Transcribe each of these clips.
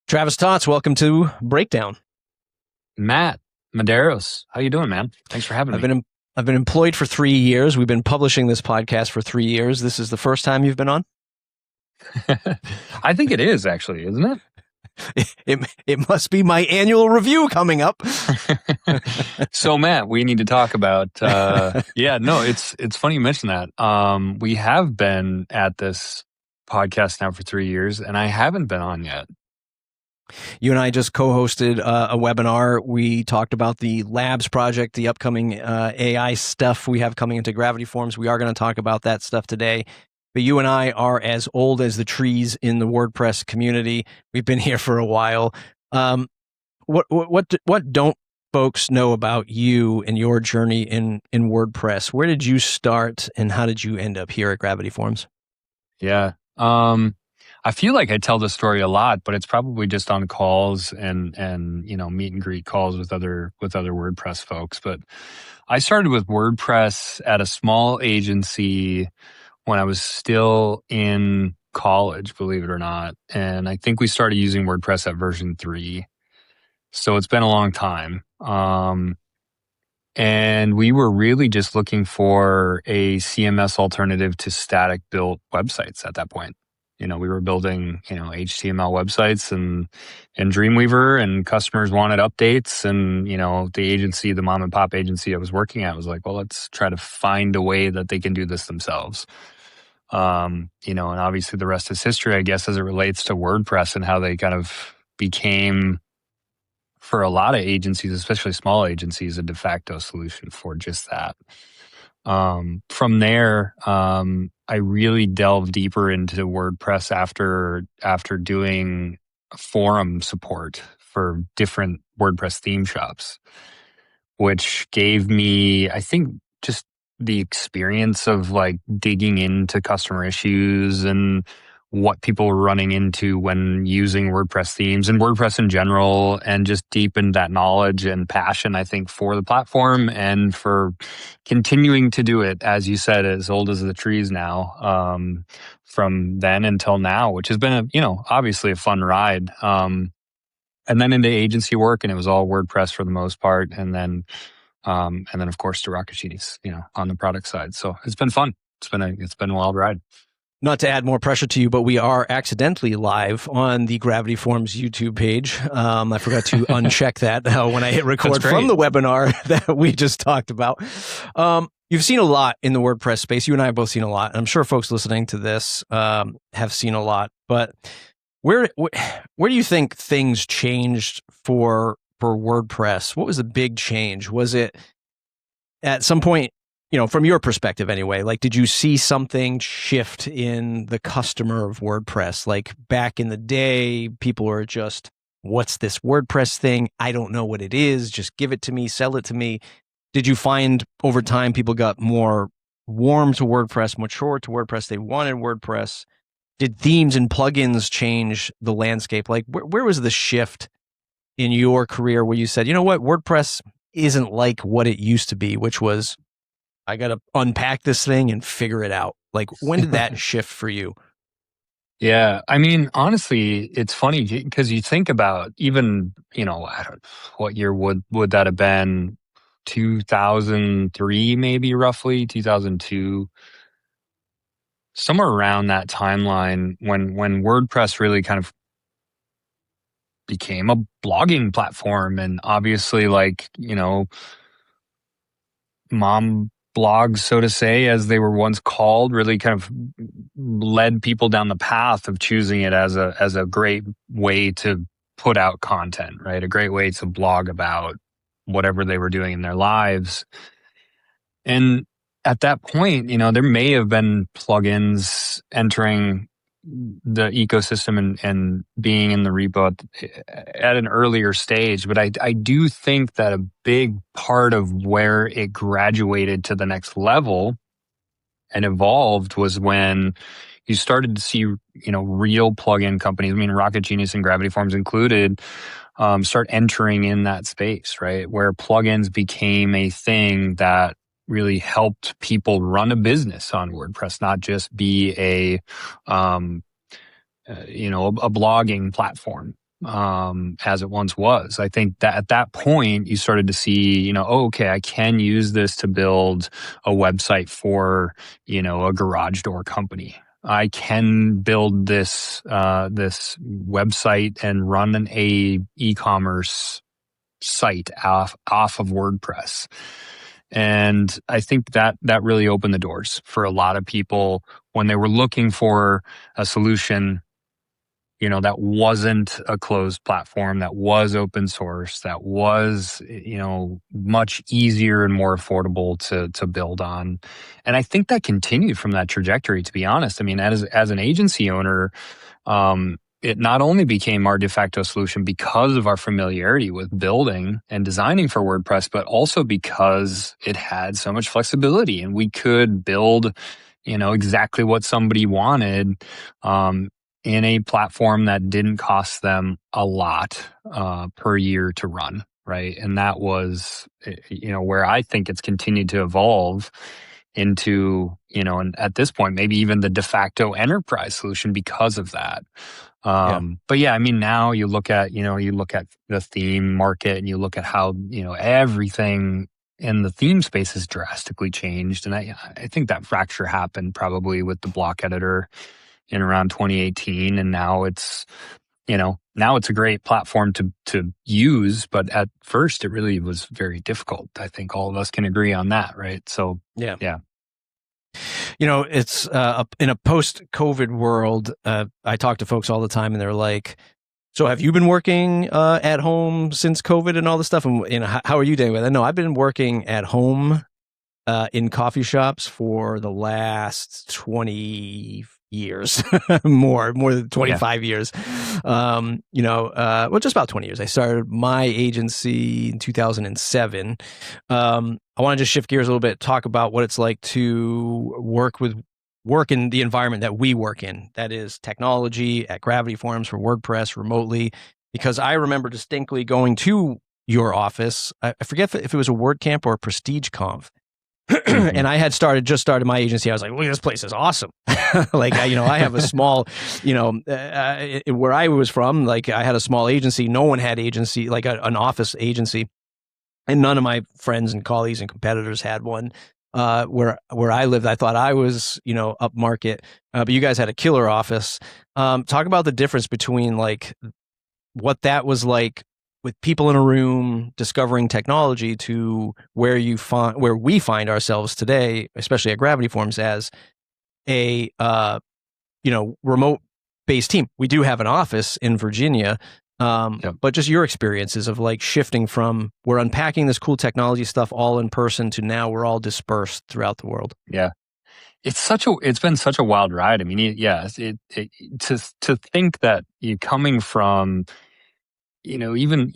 Travis Tots, welcome to Breakdown. Matt Maderos, how you doing, man? Thanks for having me. I've been employed for 3 years. We've been publishing this podcast for 3 years. This is the first time you've been on? I think it is, actually, isn't it? It must be my annual review coming up. So, Matt, we need to talk about. It's funny you mention that. We have been at this podcast now for 3 years, and I haven't been on yet. You and I just co-hosted a webinar. We talked about the Labs project, the upcoming AI stuff we have coming into Gravity Forms. We are going to talk about that stuff today. But you and I are as old as the trees in the WordPress community. We've been here for a while. What don't folks know about you and your journey in WordPress? Where did you start, and how did you end up here at Gravity Forms? Yeah. I feel like I tell this story a lot, but it's probably just on calls and meet and greet calls with other WordPress folks. But I started with WordPress at a small agency when I was still in college, believe it or not. And I think we started using WordPress at version 3. So it's been a long time. And we were really just looking for a CMS alternative to static built websites at that point. We were building, HTML websites and Dreamweaver, and customers wanted updates. And, the mom and pop agency I was working at was like, well, let's try to find a way that they can do this themselves. And obviously the rest is history, I guess, as it relates to WordPress and how they kind of became, for a lot of agencies, especially small agencies, a de facto solution for just that. From there, I really delved deeper into WordPress after doing forum support for different WordPress theme shops, which gave me, I think, just the experience of like digging into customer issues and what people were running into when using WordPress themes and WordPress in general, and just deepened that knowledge and passion, I think, for the platform and for continuing to do it, as you said, as old as the trees now, from then until now, which has been obviously a fun ride. And then into agency work, and it was all WordPress for the most part. And then of course to Rocket Genies, on the product side. So it's been fun. It's been a wild ride. Not to add more pressure to you, but we are accidentally live on the Gravity Forms YouTube page. I forgot to uncheck that when I hit record from the webinar that we just talked about. You've seen a lot in the WordPress space. You and I have both seen a lot. And I'm sure folks listening to this have seen a lot. But where do you think things changed for WordPress? What was the big change? Was it at some point, from your perspective anyway, like, did you see something shift in the customer of WordPress? Like back in the day, people were just, what's this WordPress thing? I don't know what it is. Just give it to me, sell it to me. Did you find over time people got more warm to WordPress, mature to WordPress? They wanted WordPress. Did themes and plugins change the landscape? Like where was the shift in your career where you said, you know what, WordPress isn't like what it used to be, which was, I got to unpack this thing and figure it out. Like, when did that shift for you? Yeah. I mean, honestly, it's funny because you think about even, what year would that have been? 2003, maybe roughly 2002, somewhere around that timeline when WordPress really kind of became a blogging platform. And obviously, like, mom blogs, so to say, as they were once called, really kind of led people down the path of choosing it as a great way to put out content, right? A great way to blog about whatever they were doing in their lives. And at that point, there may have been plugins entering the ecosystem and being in the repo at an earlier stage. But I do think that a big part of where it graduated to the next level and evolved was when you started to see, real plugin companies, I mean, Rocket Genius and Gravity Forms included, start entering in that space, right? Where plugins became a thing that really helped people run a business on WordPress, not just be a blogging platform. as it once was. I think that at that point you started to see, oh, okay, I can use this to build a website for, a garage door company. I can build this website and run an e-commerce site off of WordPress. And I think that really opened the doors for a lot of people when they were looking for a solution, that wasn't a closed platform, that was open source, that was, much easier and more affordable to build on. And I think that continued from that trajectory, to be honest. I mean, as an agency owner, it not only became our de facto solution because of our familiarity with building and designing for WordPress, but also because it had so much flexibility and we could build, exactly what somebody wanted, in a platform that didn't cost them a lot per year to run, right? And that was, where I think it's continued to evolve into, and at this point, maybe even the de facto enterprise solution because of that. But yeah, I mean, now you look at the theme market and you look at how, everything in the theme space has drastically changed. And I think that fracture happened probably with the block editor in around 2018. And now it's a great platform to use, but at first it really was very difficult. I think all of us can agree on that, right? So yeah. It's in a post-COVID world. I talk to folks all the time, and they're like, "So, have you been working at home since COVID and all this stuff? And how are you doing with it?" No, I've been working at home in coffee shops for the last 20 years, more than 25 years. Well, just about 20 years. I started my agency in 2007. I want to just shift gears a little bit, talk about what it's like to work in the environment that we work in. That is technology at Gravity Forms for WordPress remotely, because I remember distinctly going to your office. I forget if it was a WordCamp or a Prestige Conf. And I had just started my agency. I was like, look, this place is awesome. Like, I have a small, where I was from, like I had a small agency. No one had agency, like an office agency. And none of my friends and colleagues and competitors had one. Where I lived, I thought I was, up market. But you guys had a killer office. Talk about the difference between like what that was like with people in a room discovering technology to where we find ourselves today, especially at Gravity Forms, as a remote based team. We do have an office in Virginia, but just your experiences of like shifting from we're unpacking this cool technology stuff all in person to now we're all dispersed throughout the world. Yeah. It's been such a wild ride. I mean, to think that you coming from, even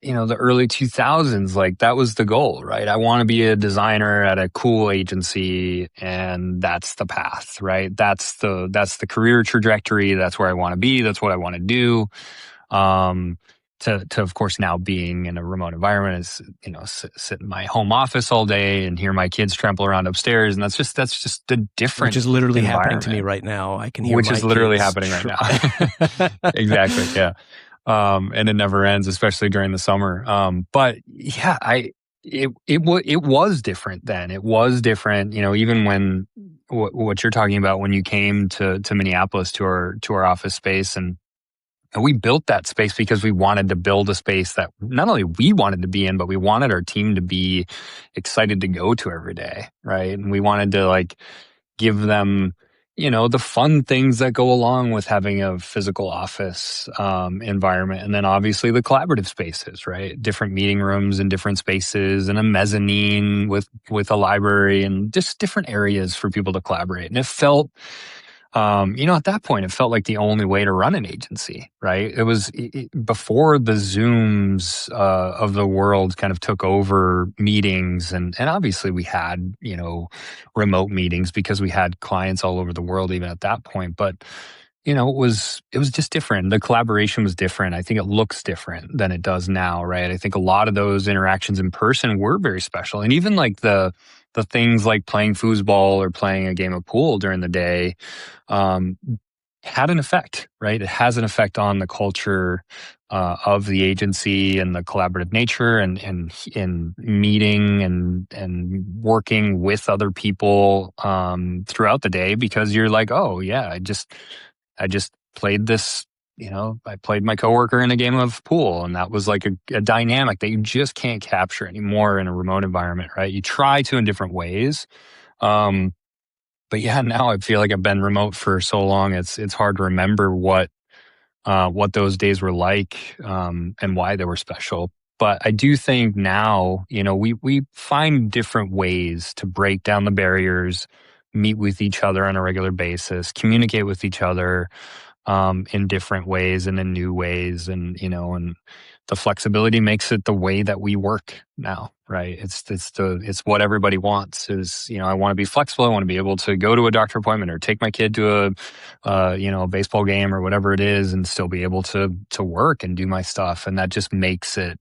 the early 2000s, like that was the goal, right? I want to be a designer at a cool agency, and that's the path, right? That's the career trajectory. That's where I want to be. That's what I want to do. To of course now being in a remote environment is, sit in my home office all day and hear my kids trample around upstairs, and that's just a different, which is literally happening to me right now. I can hear which is literally happening right now. Exactly, yeah. And it never ends, especially during the summer. But yeah, it was different then. It was different, even when what you're talking about when you came to Minneapolis to our office space, and we built that space because we wanted to build a space that not only we wanted to be in, but we wanted our team to be excited to go to every day, right? And we wanted to like give them, the fun things that go along with having a physical office environment. And then obviously the collaborative spaces, right? Different meeting rooms and different spaces and a mezzanine with a library and just different areas for people to collaborate. And it felt, at that point, it felt like the only way to run an agency, right? It was before the Zooms of the world kind of took over meetings. And obviously we had, remote meetings because we had clients all over the world even at that point. But, it was just different. The collaboration was different. I think it looks different than it does now, right? I think a lot of those interactions in person were very special. And even like the things like playing foosball or playing a game of pool during the day, had an effect, right? It has an effect on the culture of the agency and the collaborative nature and meeting and working with other people throughout the day, because you're like, oh yeah, I just played this. I played my coworker in a game of pool, and that was like a dynamic that you just can't capture anymore in a remote environment, right? You try to in different ways. But yeah, now I feel like I've been remote for so long. It's hard to remember what those days were like, and why they were special. But I do think now, we find different ways to break down the barriers, meet with each other on a regular basis, communicate with each other, in different ways and in new ways. And the flexibility makes it the way that we work now, right? It's what everybody wants is, I want to be flexible. I want to be able to go to a doctor appointment or take my kid to a baseball game or whatever it is, and still be able to work and do my stuff. And that just makes it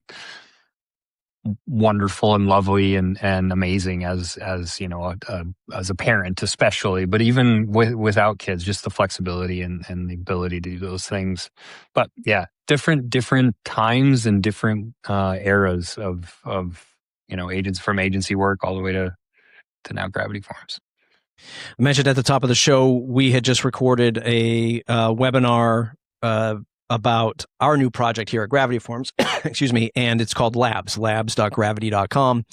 wonderful and lovely and amazing as as a parent, especially, but even without kids, just the flexibility and the ability to do those things. But yeah, different times and different eras of agents, from agency work all the way to now Gravity Forms. I mentioned at the top of the show, we had just recorded a webinar about our new project here at Gravity Forms, excuse me, and it's called labs.gravity.com.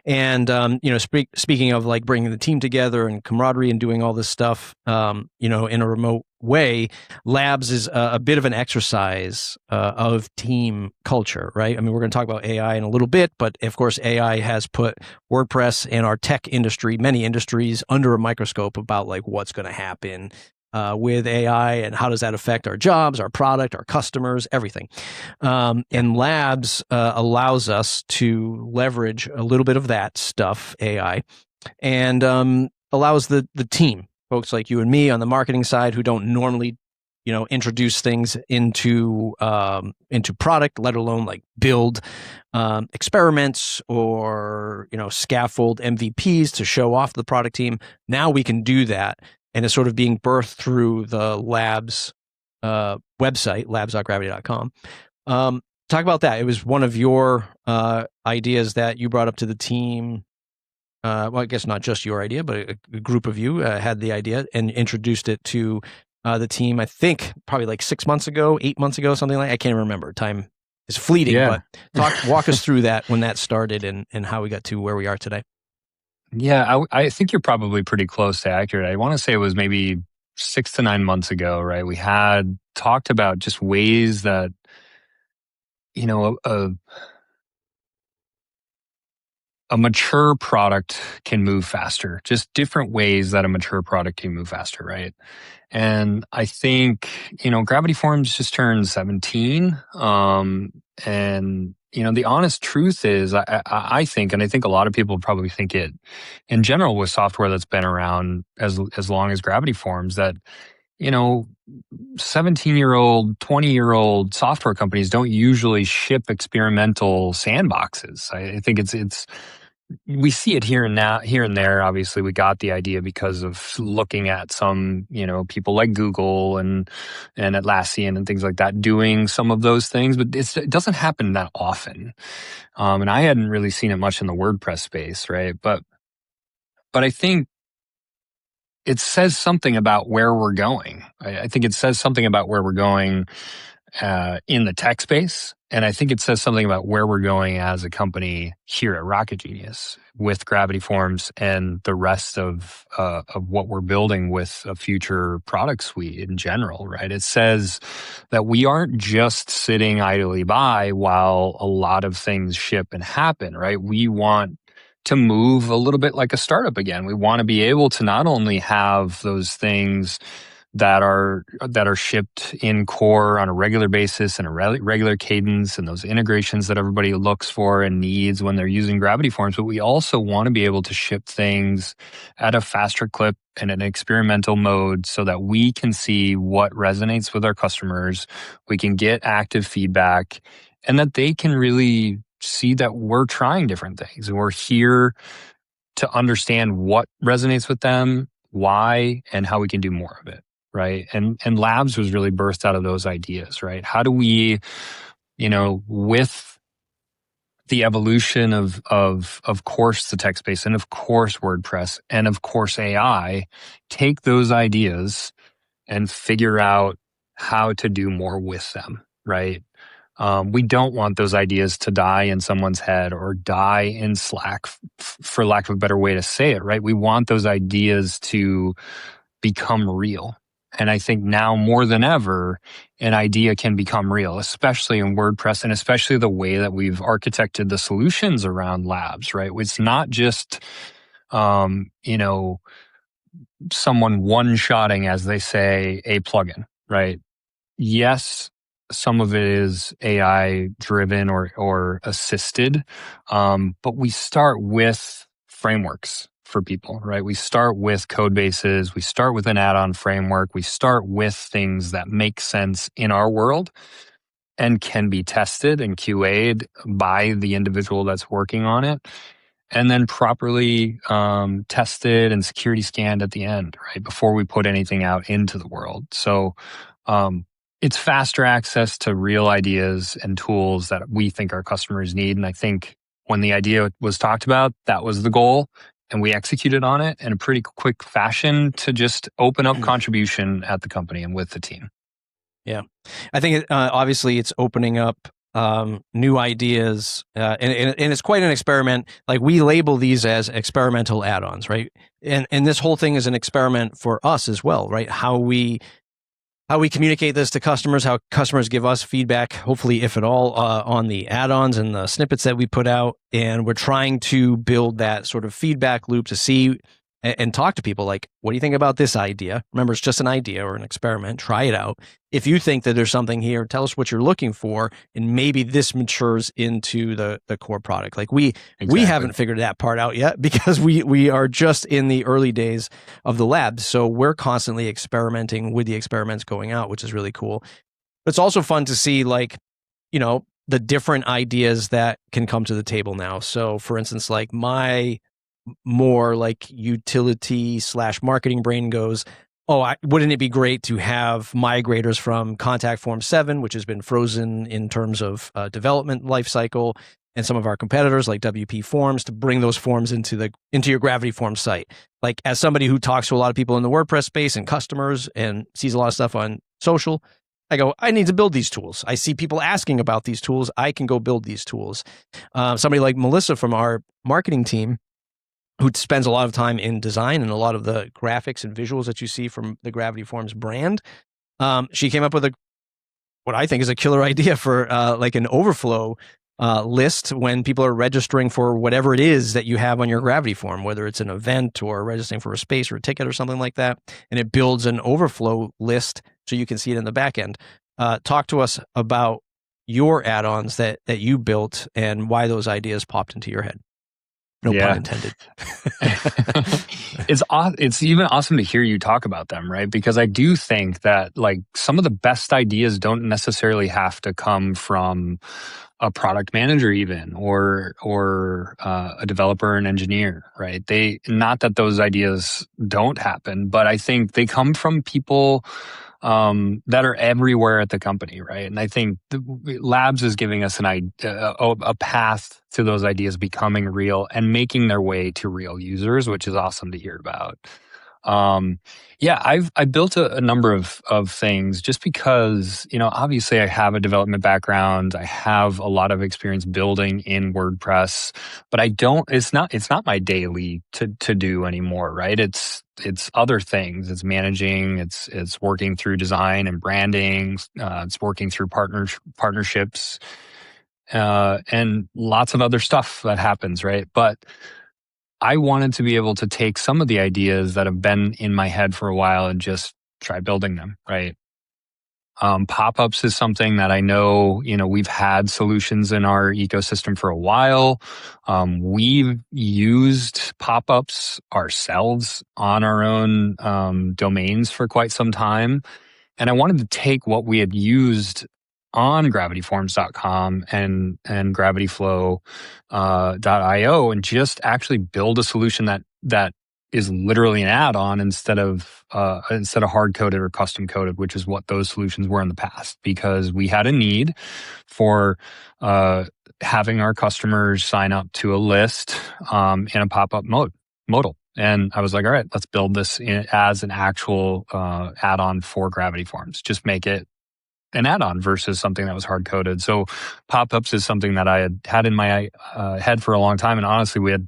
And, speaking of like bringing the team together and camaraderie and doing all this stuff, in a remote way, labs is a bit of an exercise of team culture, right? I mean, we're going to talk about AI in a little bit, but of course, AI has put WordPress and our tech industry, many industries, under a microscope about like what's going to happen with AI and how does that affect our jobs, our product, our customers, everything. And Labs allows us to leverage a little bit of that stuff, AI, and allows the team, folks like you and me on the marketing side who don't normally, introduce things into product, let alone like build experiments or, scaffold MVPs to show off the product team. Now we can do that. And it's sort of being birthed through the Labs website, labs.gravity.com. Talk about that. It was one of your ideas that you brought up to the team. Well, I guess not just your idea, but a group of you had the idea and introduced it to the team, I think probably like 6 months ago, 8 months ago, something like that. I can't remember. Time is fleeting, Yeah. But walk us through that, when that started and how we got to where we are today. Yeah, I think you're probably pretty close to accurate. I want to say it was maybe 6 to 9 months ago, right? We had talked about just ways that, a mature product can move faster, just different ways that a mature product can move faster, right? And I think, Gravity Forms just turned 17. And, the honest truth is, I think, and I think a lot of people probably think it in general with software that's been around as long as Gravity Forms, that, 17-year-old, 20-year-old software companies don't usually ship experimental sandboxes. I think it's we see it here and there. Obviously, we got the idea because of looking at some, people like Google and Atlassian and things like that doing some of those things, but it doesn't happen that often. And I hadn't really seen it much in the WordPress space, right? But I think it says something about where we're going. I think it says something about where we're going in the tech space. And I think it says something about where we're going as a company here at Rocket Genius with Gravity Forms and the rest of what we're building with a future product suite in general, right? It says that we aren't just sitting idly by while a lot of things ship and happen, right? We want to move a little bit like a startup again. We want to be able to not only have those things that are shipped in core on a regular basis and a regular cadence, and those integrations that everybody looks for and needs when they're using Gravity Forms, but we also want to be able to ship things at a faster clip and an experimental mode so that we can see what resonates with our customers, we can get active feedback, and that they can really see that we're trying different things and we're here to understand what resonates with them, why, and how we can do more of it. right? And Labs was really birthed out of those ideas, right? How do we, with the evolution of course the text space, and of course WordPress, and of course AI, take those ideas and figure out how to do more with them, right? We don't want those ideas to die in someone's head or die in Slack, for lack of a better way to say it, right? We want those ideas to become real. And I think now more than ever, an idea can become real, especially in WordPress, and especially the way that we've architected the solutions around Labs, right? It's not just, someone one-shotting, as they say, a plugin, right? Yes, some of it is AI driven or assisted, but we start with frameworks for people, right? We start with code bases, we start with an add-on framework, we start with things that make sense in our world and can be tested and QA'd by the individual that's working on it, and then properly tested and security scanned at the end, right? Before we put anything out into the world. So it's faster access to real ideas and tools that we think our customers need. And I think when the idea was talked about, that was the goal. And we executed on it in a pretty quick fashion to just open up contribution at the company and with the team. Yeah. I think obviously it's opening up new ideas, and it's quite an experiment. Like, we label these as experimental add-ons, right? And this whole thing is an experiment for us as well, right? How we communicate this to customers, how customers give us feedback, hopefully, if at all, on the add-ons and the snippets that we put out. And we're trying to build that sort of feedback loop to see and talk to people like, what do you think about this idea? Remember, it's just an idea or an experiment. Try it out. If you think that there's something here, tell us what you're looking for, and maybe this matures into the core product. Like, we haven't figured that part out yet, because we are just in the early days of the lab. So we're constantly experimenting with the experiments going out, which is really cool. But it's also fun to see, like, the different ideas that can come to the table now. So, for instance, like, my more like utility / marketing brain goes, wouldn't it be great to have migrators from Contact Form 7, which has been frozen in terms of development lifecycle, and some of our competitors like WP Forms, to bring those forms into your Gravity Forms site. Like, as somebody who talks to a lot of people in the WordPress space and customers and sees a lot of stuff on social, I go, I need to build these tools. I see people asking about these tools. I can go build these tools. Somebody like Melissa from our marketing team, who spends a lot of time in design and a lot of the graphics and visuals that you see from the Gravity Forms brand, she came up with what I think is a killer idea for like an overflow list when people are registering for whatever it is that you have on your Gravity Form, whether it's an event or registering for a space or a ticket or something like that. And it builds an overflow list so you can see it in the back end. Talk to us about your add-ons that you built and why those ideas popped into your head. No pun intended. It's even awesome to hear you talk about them, right? Because I do think that, like, some of the best ideas don't necessarily have to come from a product manager, even, or a developer and engineer, right? Not that those ideas don't happen, but I think they come from people that are everywhere at the company, right? And I think Labs is giving us a path to those ideas becoming real and making their way to real users, which is awesome to hear about. I built a number of things just because, obviously I have a development background. I have a lot of experience building in WordPress, but it's not my daily to do anymore, right? It's other things. It's managing, it's working through design and branding. It's working through partnerships, and lots of other stuff that happens, right? But I wanted to be able to take some of the ideas that have been in my head for a while and just try building them, right? Pop-ups is something that I know, we've had solutions in our ecosystem for a while. We've used pop-ups ourselves on our own domains for quite some time. And I wanted to take what we had used on gravityforms.com and gravityflow.io and just actually build a solution that is literally an add-on instead of hard-coded or custom-coded, which is what those solutions were in the past, because we had a need for having our customers sign up to a list in a pop-up modal. And I was like, all right, let's build this as an actual add-on for Gravity Forms. Just make it an add-on versus something that was hard-coded. So pop-ups is something that I had in my head for a long time. And honestly, we had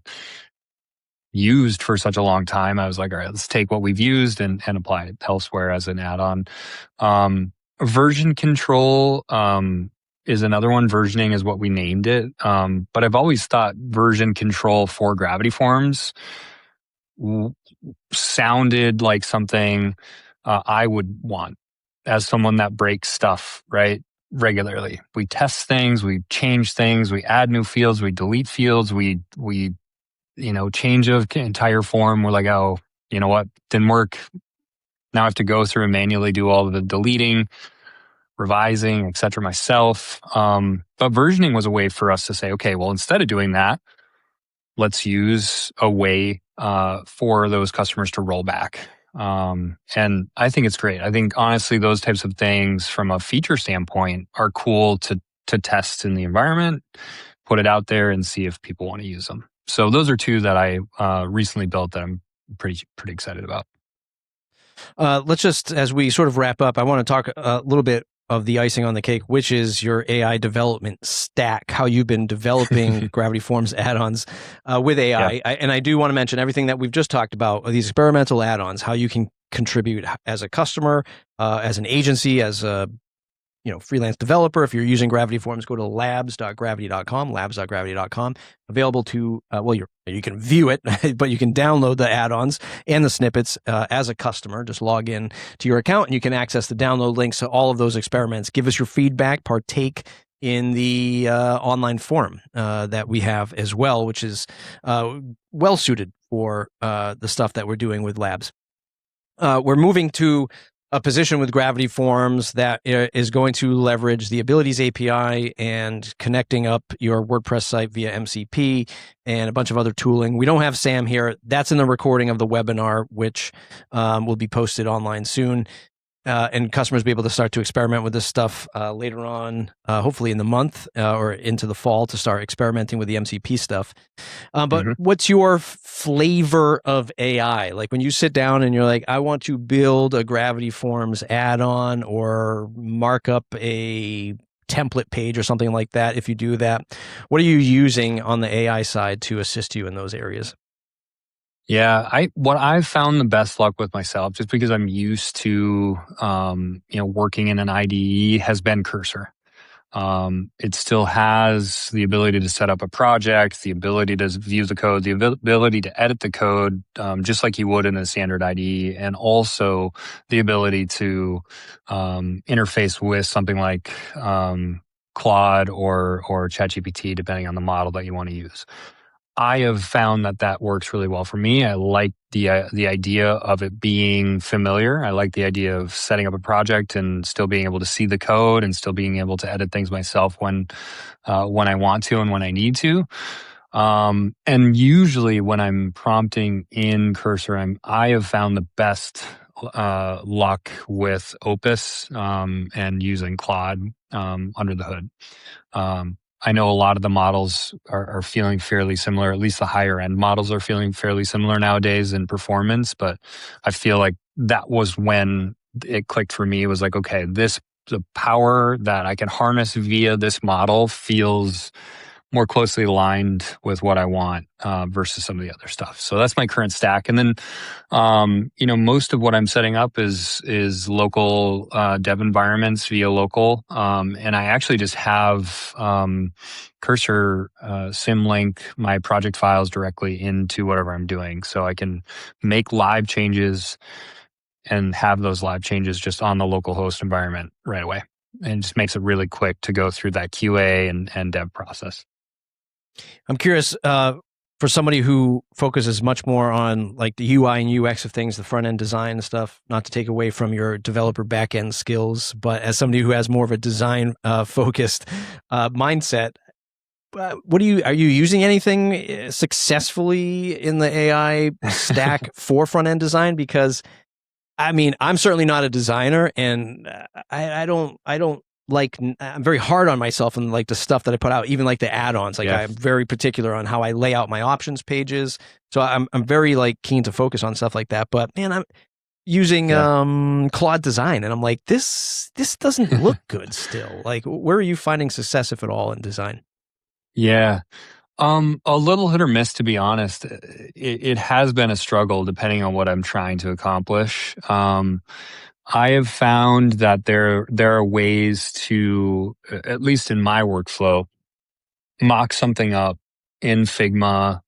used for such a long time. I was like, all right, let's take what we've used and apply it elsewhere as an add-on. Version control is another one. Versioning is what we named it. But I've always thought version control for Gravity Forms sounded like something I would want as someone that breaks stuff, right? Regularly. We test things, we change things, we add new fields, we delete fields, we change of entire form. We're like, oh, you know what? Didn't work. Now I have to go through and manually do all of the deleting, revising, etc. myself. But versioning was a way for us to say, okay, well, instead of doing that, let's use a way for those customers to roll back. And I think it's great. I think honestly, those types of things from a feature standpoint are cool to test in the environment, put it out there and see if people want to use them. So those are two that I recently built that I'm pretty excited about. Let's just, as we sort of wrap up, I want to talk a little bit of the icing on the cake, which is your AI development stack, how you've been developing Gravity Forms add-ons with AI. Yeah. And I do want to mention everything that we've just talked about, these experimental add-ons, how you can contribute as a customer, as an agency, as a freelance developer. If you're using Gravity Forms, go to labs.gravity.com, available to, you can view it, but you can download the add-ons and the snippets as a customer. Just log in to your account and you can access the download links to all of those experiments. Give us your feedback, partake in the online forum that we have as well, which is well suited for the stuff that we're doing with Labs. We're moving to a position with Gravity Forms that is going to leverage the Abilities API and connecting up your WordPress site via MCP and a bunch of other tooling. We don't have Sam here. That's in the recording of the webinar, which will be posted online soon. And customers will be able to start to experiment with this stuff later on, hopefully in the month or into the fall, to start experimenting with the MCP stuff. But what's your flavor of AI? Like when you sit down and you're like, I want to build a Gravity Forms add-on or mark up a template page or something like that. If you do that, what are you using on the AI side to assist you in those areas? Yeah, what I've found the best luck with myself, just because I'm used to working in an IDE, has been Cursor. It still has the ability to set up a project, the ability to view the code, the ability to edit the code, just like you would in a standard IDE, and also the ability to interface with something like Claude or ChatGPT, depending on the model that you want to use. I have found that works really well for me. I like the idea of it being familiar. I like the idea of setting up a project and still being able to see the code and still being able to edit things myself when I want to and when I need to. And usually when I'm prompting in Cursor, I have found the best luck with Opus and using Claude under the hood. I know a lot of the models are feeling fairly similar. At least the higher end models are feeling fairly similar nowadays in performance. But I feel like that was when it clicked for me. It was like, okay, the power that I can harness via this model feels more closely aligned with what I want versus some of the other stuff. So that's my current stack. And then, most of what I'm setting up is local dev environments via local. And I actually just have Cursor symlink my project files directly into whatever I'm doing. So I can make live changes and have those live changes just on the local host environment right away. And just makes it really quick to go through that QA and dev process. I'm curious, for somebody who focuses much more on like the UI and UX of things, the front end design and stuff, not to take away from your developer back end skills, but as somebody who has more of a design focused mindset, What are you using anything successfully in the AI stack for front end design? Because I mean, I'm certainly not a designer, and I don't like. I'm very hard on myself and like the stuff that I put out, even like the add-ons. Like I'm very particular on how I lay out my options pages. So I'm very like keen to focus on stuff like that. But man, I'm using Claude Design, and I'm like, this doesn't look good still. Like, where are you finding success, if at all, in design? Yeah. A little hit or miss, to be honest. It has been a struggle depending on what I'm trying to accomplish. I have found that there are ways to, at least in my workflow, mock something up in Figma,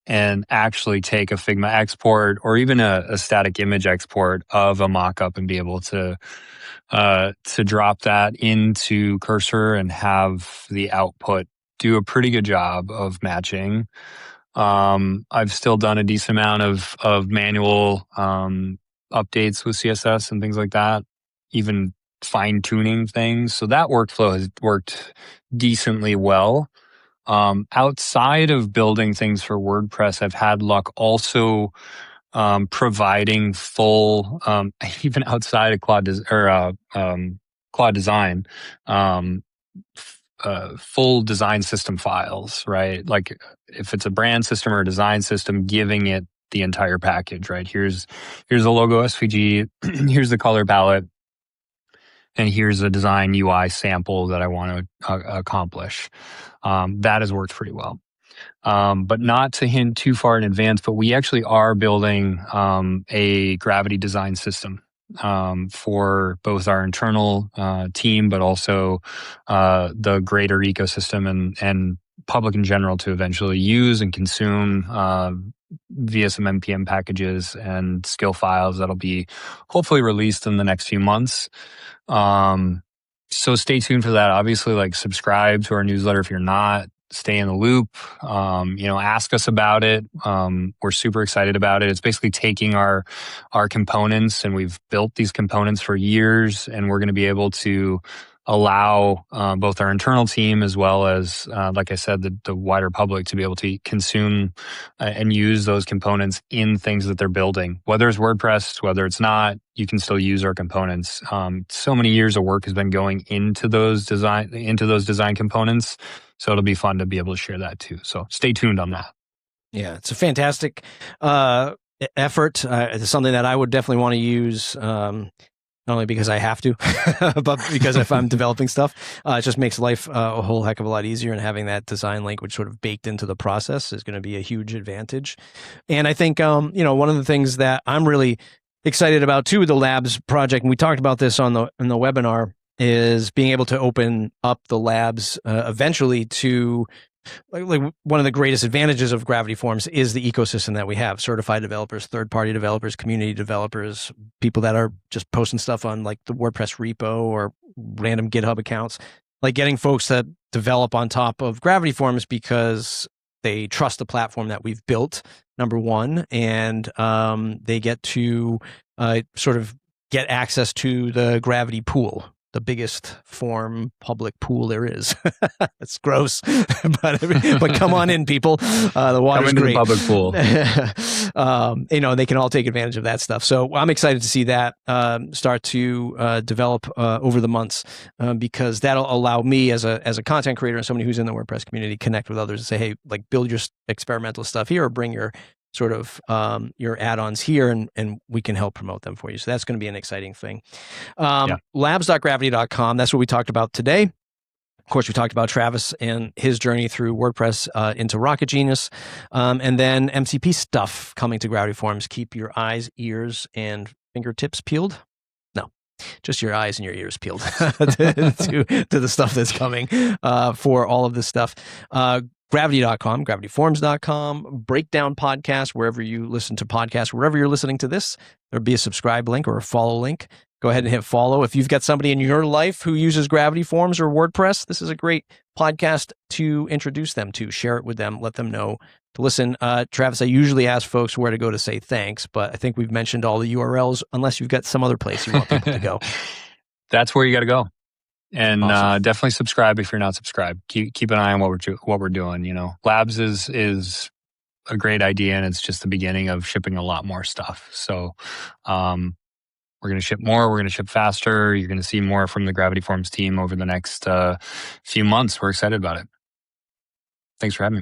and actually take a Figma export or even a static image export of a mock-up and be able to drop that into Cursor and have the output do a pretty good job of matching. I've still done a decent amount of manual updates with CSS and things like that, even fine tuning things. So that workflow has worked decently well. Outside of building things for WordPress, I've had luck also providing full, even outside of Claude Design, full design system files, right? Like if it's a brand system or a design system, giving it the entire package, right? Here's a logo SVG, here's the color palette, and here's a design UI sample that I want to accomplish. That has worked pretty well. But not to hint too far in advance, but we actually are building a gravity design system for both our internal team, but also the greater ecosystem and public in general to eventually use and consume via some NPM packages and skill files that'll be hopefully released in the next few months. So stay tuned for that. Obviously, like subscribe to our newsletter if you're not. Stay in the loop. Ask us about it. We're super excited about it. It's basically taking our components, and we've built these components for years, and we're going to be able to allow both our internal team as well as, like I said, the wider public to be able to consume and use those components in things that they're building. Whether it's WordPress, whether it's not, you can still use our components. So many years of work has been going into those design components. So it'll be fun to be able to share that too. So stay tuned on that. Yeah, it's a fantastic effort. It's something that I would definitely want to use, not only because I have to, but because if I'm developing stuff, it just makes life a whole heck of a lot easier. And having that design language sort of baked into the process is going to be a huge advantage. And I think, one of the things that I'm really excited about too, the labs project, and we talked about this in the webinar, is being able to open up the labs eventually to like one of the greatest advantages of Gravity Forms is the ecosystem that we have: certified developers, third-party developers, community developers, people that are just posting stuff on like the WordPress repo or random GitHub accounts, like getting folks that develop on top of Gravity Forms because they trust the platform that we've built, number one, and they get to sort of get access to the Gravity pool, the biggest form public pool there is. It's gross, but come on in, people. The water's great. Come into the public pool. They can all take advantage of that stuff. So I'm excited to see that start to develop over the months, because that'll allow me as a content creator and somebody who's in the WordPress community connect with others and say, hey, like build your experimental stuff here, or bring your sort of your add-ons here, and we can help promote them for you. So that's going to be an exciting thing. Labs.gravity.com. That's what we talked about today. Of course, we talked about Travis and his journey through WordPress into Rocket Genius, and then MCP stuff coming to Gravity Forms. Keep your eyes, ears, and fingertips peeled. No, just your eyes and your ears peeled to the stuff that's coming for all of this stuff. Gravity.com, gravityforms.com, Breakdown Podcast, wherever you listen to podcasts, wherever you're listening to this, there'll be a subscribe link or a follow link. Go ahead and hit follow. If you've got somebody in your life who uses Gravity Forms or WordPress, this is a great podcast to introduce them to. Share it with them. Let them know to listen. Travis, I usually ask folks where to go to say thanks, but I think we've mentioned all the URLs, unless you've got some other place you want people to go. That's where you got to go. And Awesome. definitely subscribe if you're not subscribed. Keep an eye on what we're doing. You know, Labs is a great idea, and it's just the beginning of shipping a lot more stuff. So we're going to ship more. We're going to ship faster. You're going to see more from the Gravity Forms team over the next few months. We're excited about it. Thanks for having me.